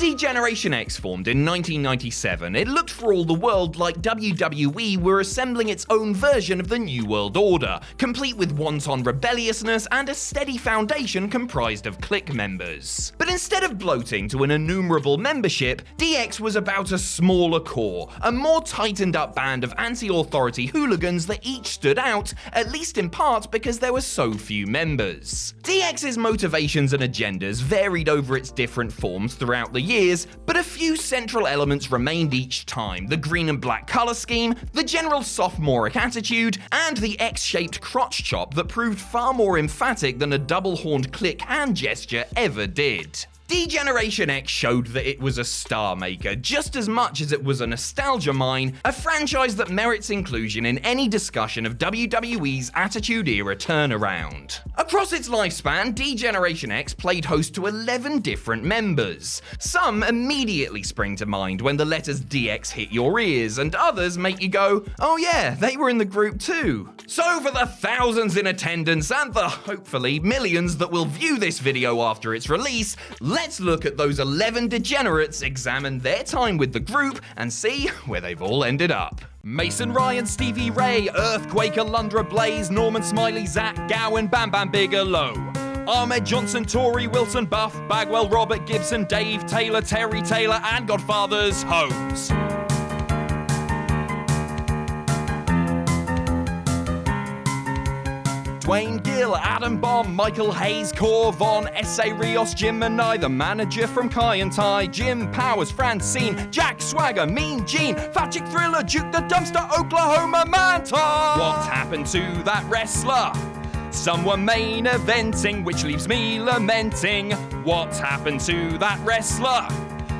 D-Generation X formed in 1997, it looked for all the world like WWE were assembling its own version of the New World Order, complete with wanton rebelliousness and a steady foundation comprised of clique members. But instead of bloating to an innumerable membership, DX was about a smaller core, a more tightened up band of anti-authority hooligans that each stood out, at least in part because there were so few members. DX's motivations and agendas varied over its different forms throughout the years, but a few central elements remained each time: the green and black color scheme, the general sophomoric attitude, and the X-shaped crotch chop that proved far more emphatic than a double-horned click hand gesture ever did. D-Generation X showed that it was a star maker just as much as it was a nostalgia mine, a franchise that merits inclusion in any discussion of WWE's Attitude Era turnaround. Across its lifespan, D-Generation X played host to 11 different members. Some immediately spring to mind when the letters DX hit your ears, and others make you go, oh yeah, they were in the group too. So for the thousands in attendance and the hopefully millions that will view this video after its release, let's look at those 11 degenerates, examine their time with the group, and see where they've all ended up. Mason Ryan, Stevie Ray, Earthquake, Alundra Blaze, Norman Smiley, Zach Gowen, Bam Bam Bigelow, Ahmed Johnson, Tori Wilson, Buff, Bagwell, Robert Gibson, Dave Taylor, Terry Taylor, and Godfather's Holmes. Dwayne Gill, Adam Bomb, Michael Hayes, Cor Von, S.A. Rios, Jim Manai, the manager from Kai and Tai, Jim Powers, Francine, Jack Swagger, Mean Gene, Fat Chick Thriller, Duke the Dumpster, Oklahoma Manta. What happened to that wrestler? Some were main eventing, which leaves me lamenting. What happened to that wrestler?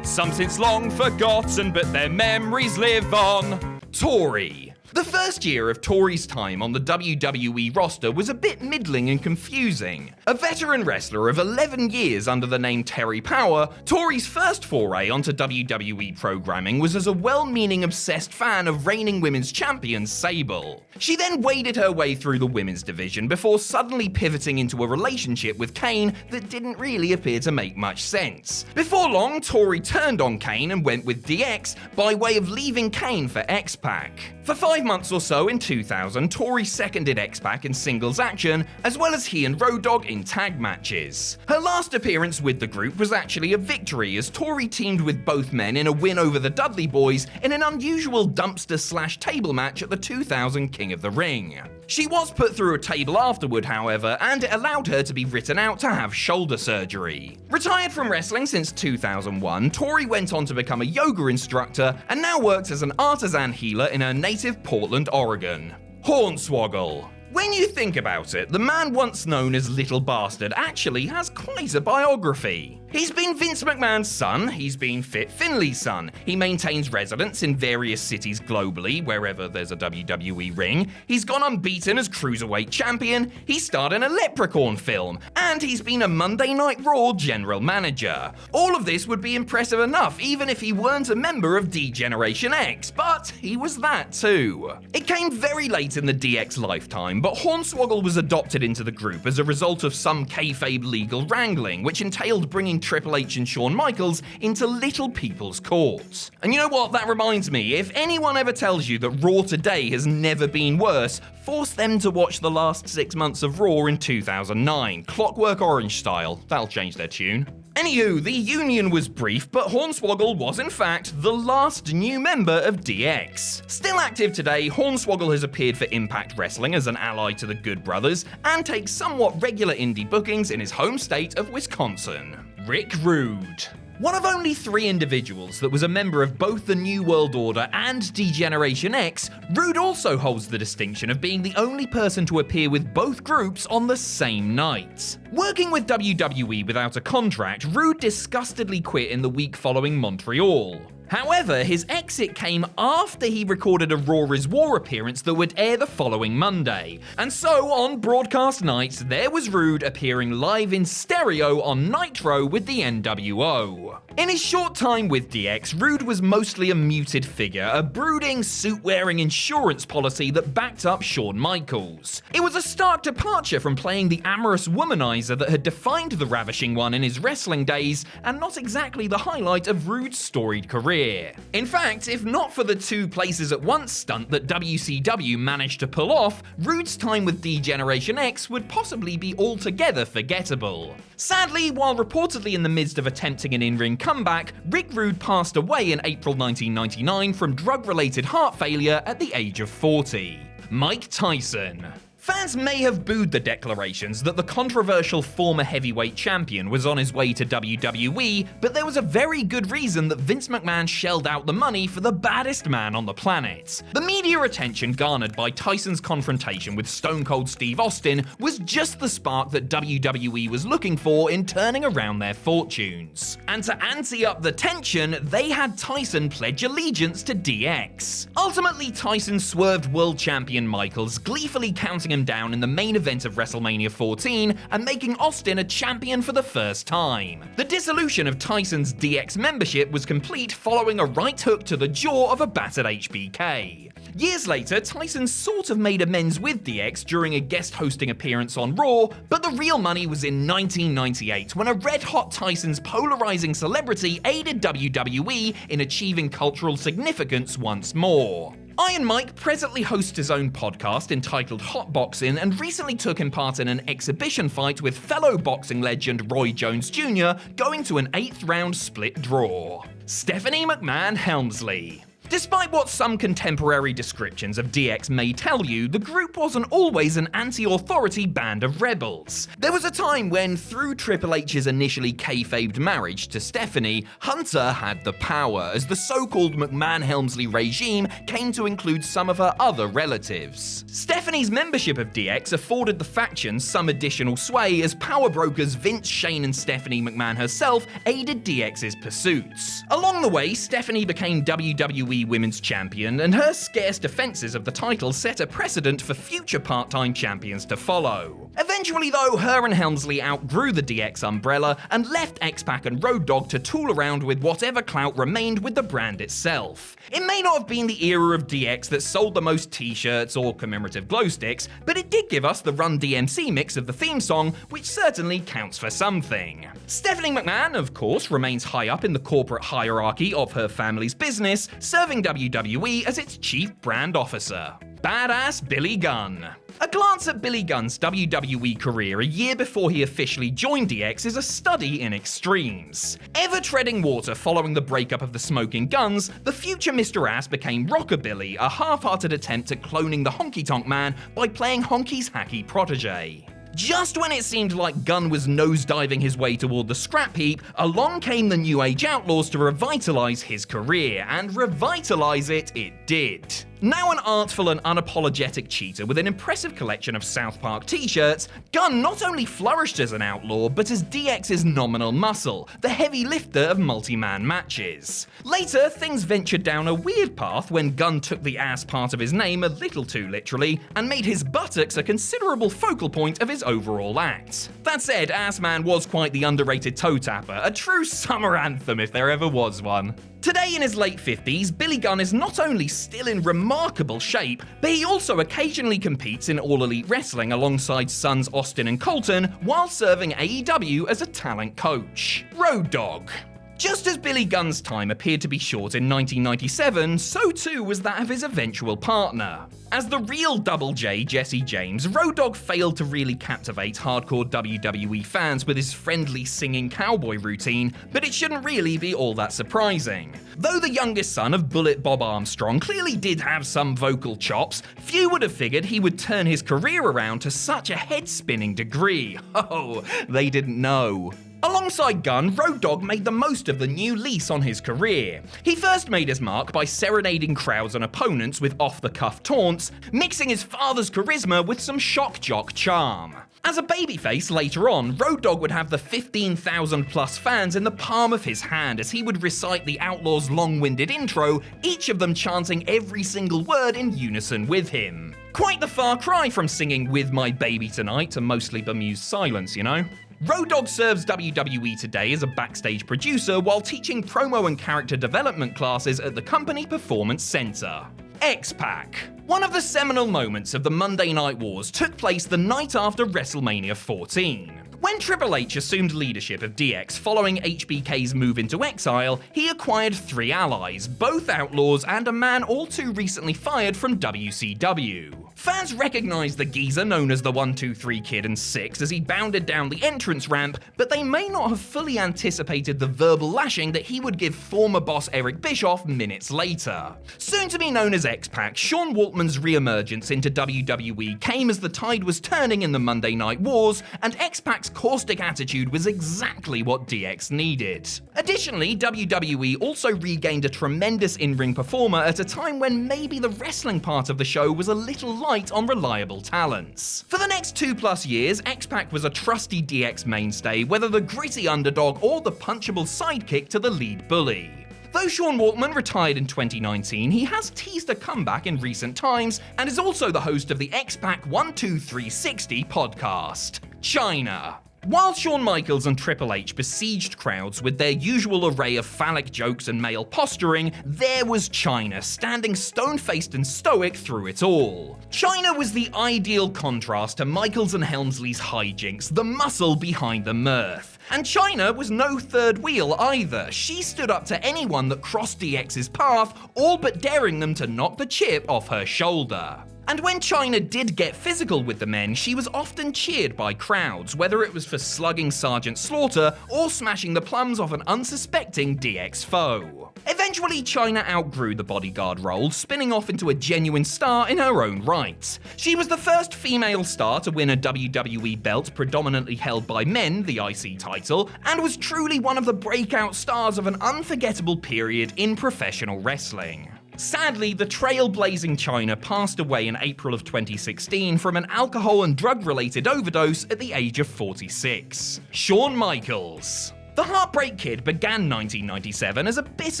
Some since long forgotten, but their memories live on. Tori. The first year of Tori's time on the WWE roster was a bit middling and confusing. A veteran wrestler of 11 years under the name Terry Power, Tori's first foray onto WWE programming was as a well-meaning obsessed fan of reigning women's champion Sable. She then waded her way through the women's division before suddenly pivoting into a relationship with Kane that didn't really appear to make much sense. Before long, Tori turned on Kane and went with DX by way of leaving Kane for XPac. For 5 months or so in 2000, Tori seconded XPac in singles action, as well as he and Road Dogg in tag matches. Her last appearance with the group was actually a victory, as Tori teamed with both men in a win over the Dudley Boys in an unusual dumpster/table match at the 2000 King of the Ring. She was put through a table afterward, however, and it allowed her to be written out to have shoulder surgery. Retired from wrestling since 2001, Tori went on to become a yoga instructor and now works as an artisan healer in her native Portland, Oregon. Hornswoggle. When you think about it, the man once known as Little Bastard actually has quite a biography. He's been Vince McMahon's son, he's been Fit Finley's son, he maintains residence in various cities globally, wherever there's a WWE ring, he's gone unbeaten as Cruiserweight Champion, he starred in a Leprechaun film, and he's been a Monday Night Raw General Manager. All of this would be impressive enough even if he weren't a member of D-Generation X, but he was that too. It came very late in the DX lifetime, but Hornswoggle was adopted into the group as a result of some kayfabe legal wrangling, which entailed bringing Triple H and Shawn Michaels into little people's courts. And you know what, that reminds me, if anyone ever tells you that Raw today has never been worse, force them to watch the last 6 months of Raw in 2009, Clockwork Orange style. That'll change their tune. Anywho, the union was brief, but Hornswoggle was in fact the last new member of DX. Still active today, Hornswoggle has appeared for Impact Wrestling as an ally to the Good Brothers, and takes somewhat regular indie bookings in his home state of Wisconsin. Rick Rude. One of only 3 individuals that was a member of both the New World Order and D-Generation X, Rude also holds the distinction of being the only person to appear with both groups on the same night. Working with WWE without a contract, Rude disgustedly quit in the week following Montreal. However, his exit came after he recorded a Raw is War appearance that would air the following Monday. And so, on broadcast nights, there was Rude appearing live in stereo on Nitro with the NWO. In his short time with DX, Rude was mostly a muted figure, a brooding, suit-wearing insurance policy that backed up Shawn Michaels. It was a stark departure from playing the amorous womanizer that had defined the Ravishing One in his wrestling days, and not exactly the highlight of Rude's storied career. In fact, if not for the two places at once stunt that WCW managed to pull off, Rude's time with D-Generation X would possibly be altogether forgettable. Sadly, while reportedly in the midst of attempting an in-ring comeback, Rick Rude passed away in April 1999 from drug-related heart failure at the age of 40. Mike Tyson. Fans may have booed the declarations that the controversial former heavyweight champion was on his way to WWE, but there was a very good reason that Vince McMahon shelled out the money for the baddest man on the planet. The media attention garnered by Tyson's confrontation with Stone Cold Steve Austin was just the spark that WWE was looking for in turning around their fortunes. And to ante up the tension, they had Tyson pledge allegiance to DX. Ultimately, Tyson swerved world champion Michaels, gleefully counting him down in the main event of WrestleMania 14 and making Austin a champion for the first time. The dissolution of Tyson's DX membership was complete following a right hook to the jaw of a battered HBK. Years later, Tyson sort of made amends with DX during a guest hosting appearance on Raw, but the real money was in 1998 when a red-hot Tyson's polarizing celebrity aided WWE in achieving cultural significance once more. Iron Mike presently hosts his own podcast entitled Hot Boxing and recently took in part in an exhibition fight with fellow boxing legend Roy Jones Jr., going to an 8th round split draw. Stephanie McMahon Helmsley. Despite what some contemporary descriptions of DX may tell you, the group wasn't always an anti-authority band of rebels. There was a time when, through Triple H's initially kayfabed marriage to Stephanie, Hunter had the power, as the so-called McMahon-Helmsley regime came to include some of her other relatives. Stephanie's membership of DX afforded the factions some additional sway as power brokers Vince, Shane and Stephanie McMahon herself aided DX's pursuits. Along the way, Stephanie became WWE Women's Champion, and her scarce defenses of the title set a precedent for future part-time champions to follow. Eventually though, her and Helmsley outgrew the DX umbrella and left X-Pac and Road Dogg to tool around with whatever clout remained with the brand itself. It may not have been the era of DX that sold the most t-shirts or commemorative glow sticks, but it did give us the Run DMC mix of the theme song, which certainly counts for something. Stephanie McMahon, of course, remains high up in the corporate hierarchy of her family's business, serving WWE as its chief brand officer. Badass Billy Gunn. A glance at Billy Gunn's WWE career a year before he officially joined DX is a study in extremes. Ever treading water following the breakup of the Smoking Guns, the future Mr. Ass became Rockabilly, a half-hearted attempt at cloning the Honky Tonk Man by playing Honky's hacky protege. Just when it seemed like Gunn was nosediving his way toward the scrap heap, along came the New Age Outlaws to revitalize his career, and revitalize it did. Now an artful and unapologetic cheater with an impressive collection of South Park t-shirts, Gunn not only flourished as an outlaw, but as DX's nominal muscle, the heavy lifter of multi-man matches. Later, things ventured down a weird path when Gunn took the ass part of his name a little too literally, and made his buttocks a considerable focal point of his overall act. That said, Assman was quite the underrated toe tapper, a true summer anthem if there ever was one. Today in his late 50s, Billy Gunn is not only still in remarkable shape, but he also occasionally competes in All Elite Wrestling alongside sons Austin and Colton while serving AEW as a talent coach. Road Dogg. Just as Billy Gunn's time appeared to be short in 1997, so too was that of his eventual partner. As the real Double J, Jesse James, Road Dogg failed to really captivate hardcore WWE fans with his friendly singing cowboy routine, but it shouldn't really be all that surprising. Though the youngest son of Bullet Bob Armstrong clearly did have some vocal chops, few would have figured he would turn his career around to such a head-spinning degree. Oh, they didn't know. Alongside Gunn, Road Dogg made the most of the new lease on his career. He first made his mark by serenading crowds and opponents with off-the-cuff taunts, mixing his father's charisma with some shock-jock charm. As a babyface later on, Road Dogg would have the 15,000 plus fans in the palm of his hand as he would recite the Outlaw's long-winded intro, each of them chanting every single word in unison with him. Quite the far cry from singing With My Baby Tonight to mostly bemused silence, you know? Road Dogg serves WWE Today as a backstage producer while teaching promo and character development classes at the company Performance Center. X-Pac. One of the seminal moments of the Monday Night Wars took place the night after WrestleMania 14. When Triple H assumed leadership of DX following HBK's move into exile, he acquired 3 allies, both outlaws and a man all too recently fired from WCW. Fans recognized the geezer known as the 1-2-3 Kid and 6 as he bounded down the entrance ramp, but they may not have fully anticipated the verbal lashing that he would give former boss Eric Bischoff minutes later. Soon to be known as X-Pac, Sean Waltman's re-emergence into WWE came as the tide was turning in the Monday Night Wars, and X-Pac's caustic attitude was exactly what DX needed. Additionally, WWE also regained a tremendous in-ring performer at a time when maybe the wrestling part of the show was a little light on reliable talents. For the next 2+ years, X-Pac was a trusty DX mainstay, whether the gritty underdog or the punchable sidekick to the lead bully. Though Sean Waltman retired in 2019, he has teased a comeback in recent times and is also the host of the X-Pac 1-2-360 podcast. Chyna. While Shawn Michaels and Triple H besieged crowds with their usual array of phallic jokes and male posturing, there was Chyna standing stone-faced and stoic through it all. Chyna was the ideal contrast to Michaels and Helmsley's hijinks, the muscle behind the mirth. And Chyna was no third wheel either. She stood up to anyone that crossed DX's path, all but daring them to knock the chip off her shoulder. And when Chyna did get physical with the men, she was often cheered by crowds, whether it was for slugging Sergeant Slaughter or smashing the plums off an unsuspecting DX foe. Eventually, Chyna outgrew the bodyguard role, spinning off into a genuine star in her own right. She was the first female star to win a WWE belt predominantly held by men, the IC title, and was truly one of the breakout stars of an unforgettable period in professional wrestling. Sadly, the trailblazing Chyna passed away in April of 2016 from an alcohol and drug-related overdose at the age of 46. Shawn Michaels. The Heartbreak Kid began 1997 as a bit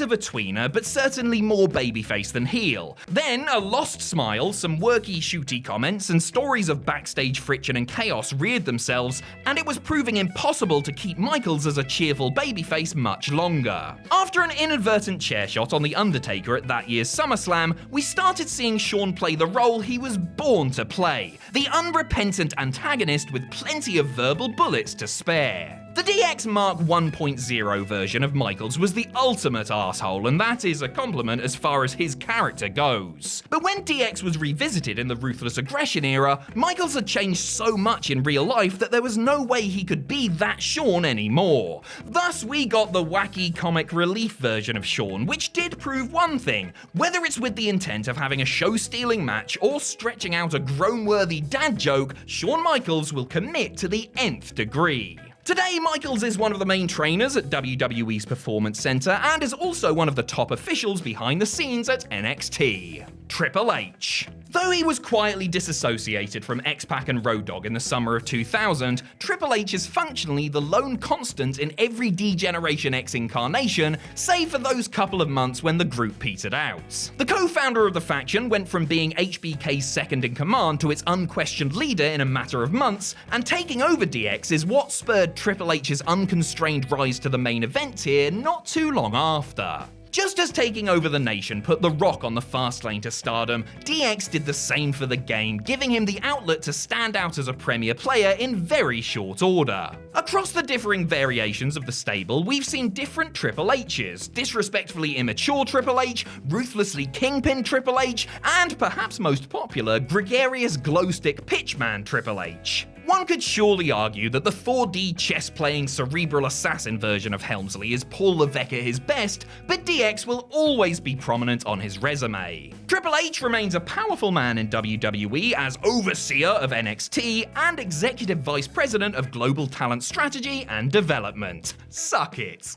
of a tweener, but certainly more babyface than heel. Then, a lost smile, some worky, shooty comments, and stories of backstage friction and chaos reared themselves, and it was proving impossible to keep Michaels as a cheerful babyface much longer. After an inadvertent chair shot on The Undertaker at that year's SummerSlam, we started seeing Shawn play the role he was born to play, the unrepentant antagonist with plenty of verbal bullets to spare. The DX Mark 1.0 version of Michaels was the ultimate asshole, and that is a compliment as far as his character goes. But when DX was revisited in the Ruthless Aggression era, Michaels had changed so much in real life that there was no way he could be that Shawn anymore. Thus, we got the wacky comic relief version of Shawn, which did prove one thing: whether it's with the intent of having a show-stealing match or stretching out a groan-worthy dad joke, Shawn Michaels will commit to the nth degree. Today, Michaels is one of the main trainers at WWE's Performance Center and is also one of the top officials behind the scenes at NXT. Triple H. Though he was quietly disassociated from X-Pac and Road Dogg in the summer of 2000, Triple H is functionally the lone constant in every D-Generation X incarnation, save for those couple of months when the group petered out. The co-founder of the faction went from being HBK's second-in-command to its unquestioned leader in a matter of months, and taking over DX is what spurred Triple H's unconstrained rise to the main event tier not too long after. Just as taking over the nation put The Rock on the fast lane to stardom, DX did the same for the game, giving him the outlet to stand out as a premier player in very short order. Across the differing variations of the stable, we've seen different Triple H's: disrespectfully immature Triple H, ruthlessly kingpin Triple H, and perhaps most popular, gregarious glowstick pitchman Triple H. One could surely argue that the 4D chess-playing cerebral assassin version of Helmsley is Paul Levesque at his best, but DX will always be prominent on his resume. Triple H remains a powerful man in WWE as overseer of NXT and executive vice president of global talent strategy and development. Suck it.